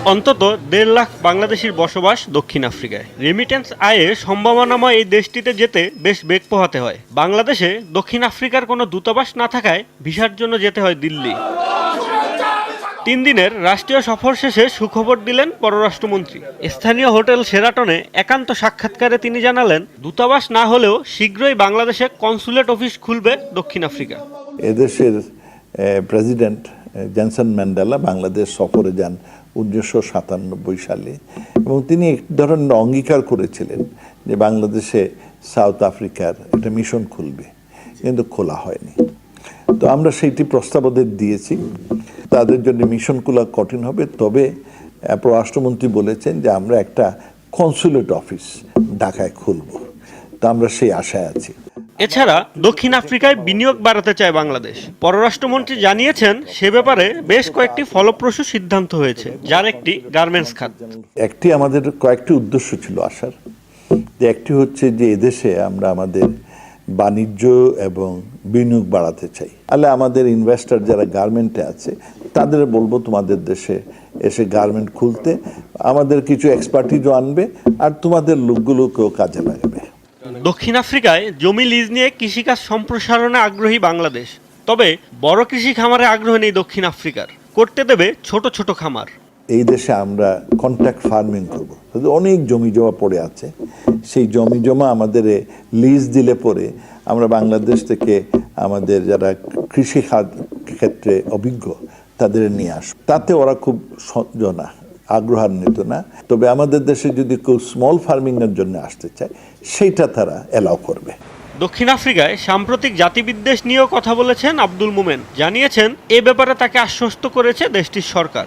অন্তত ১.৫ লাখ বাংলাদেশির বসবাস দক্ষিণ আফ্রিকায়। রেমিটেন্স আয়ে সম্ভাবনাময় এই দেশটিতে যেতে বেশ বেগ পোহাতে হয়। বাংলাদেশে দক্ষিণ আফ্রিকার কোনো দূতাবাস না থাকায় ভিসার জন্য যেতে হয় দিল্লি। ৩ দিনের রাষ্ট্রীয় সফর শেষে সুখবর দিলেন পররাষ্ট্রমন্ত্রী। স্থানীয় হোটেল শেরাটনে একান্ত সাক্ষাৎকারে তিনি জানালেন, দূতাবাস না হলেও শীঘ্রই বাংলাদেশে কনসুলেট অফিস খুলবে দক্ষিণ আফ্রিকা। এদেশের প্রেসিডেন্ট জনসন ম্যান্ডেলা বাংলাদেশ সফরে যান ১৯৯৭ সালে এবং তিনি এক ধরনের অঙ্গীকার করেছিলেন যে বাংলাদেশে সাউথ আফ্রিকার একটা মিশন খুলবে, কিন্তু খোলা হয়নি। তো আমরা সেইটি প্রস্তাব ওদের দিয়েছি, তাদের জন্য মিশন খোলা কঠিন হবে, তবে পররাষ্ট্রমন্ত্রী বলেছেন যে আমরা একটা কনসুলেট অফিস ঢাকায় খুলব। তো আমরা সেই আশায় আছি। এছাড়া দক্ষিণ আফ্রিকায় বিনিয়োগ বাড়াতে চায় বাংলাদেশ। পররাষ্ট্রমন্ত্রী জানিয়েছেন, সে ব্যাপারে বেশ কয়েকটি ফলপ্রসূ সিদ্ধান্ত হয়েছে, যার একটি গার্মেন্টস খাত। একটি আমাদের কয়েকটি উদ্দেশ্য ছিল আসার, যে একটি হচ্ছে যে এদেশে আমরা আমাদের বাণিজ্য এবং বিনিয়োগ বাড়াতে চাই। তাহলে আমাদের ইনভেস্টর যারা গার্মেন্টে আছে তাদের বলবো তোমাদের দেশে এসে গার্মেন্ট খুলতে, আমাদের কিছু এক্সপার্টিজও আনবে আর তোমাদের লোকগুলোকেও কাজে লাগাবে। দক্ষিণ আফ্রিকায় জমি লিজ নিয়ে কৃষিকাজ সম্প্রসারণে আগ্রহী বাংলাদেশ, তবে বড় কৃষি খামারে আগ্রহ নেই দক্ষিণ আফ্রিকার। করতে দেবে ছোট ছোট খামার। এই দেশে আমরা কন্ট্রাক্ট ফার্মিং করবো, অনেক জমি জমা পড়ে আছে, সেই জমি জমা আমাদের লিজ দিলে পরে আমরা বাংলাদেশ থেকে আমাদের যারা কৃষি ক্ষেত্রে অভিজ্ঞ তাদের নিয়ে আসবো। তাতে ওরা খুব আগ্রহান্বিত না, তবে আমাদের দেশে যদি কেউ স্মল ফার্মিংয়ের জন্য আসতে চায় সেইটা তারা অ্যালাউ করবে। দক্ষিণ আফ্রিকায় সাম্প্রতিক জাতিবিদ্বেষ নিয়েও কথা বলেছেন আব্দুল মোমেন। জানিয়েছেন, এ ব্যাপারে তাকে আশ্বস্ত করেছে দেশটির সরকার।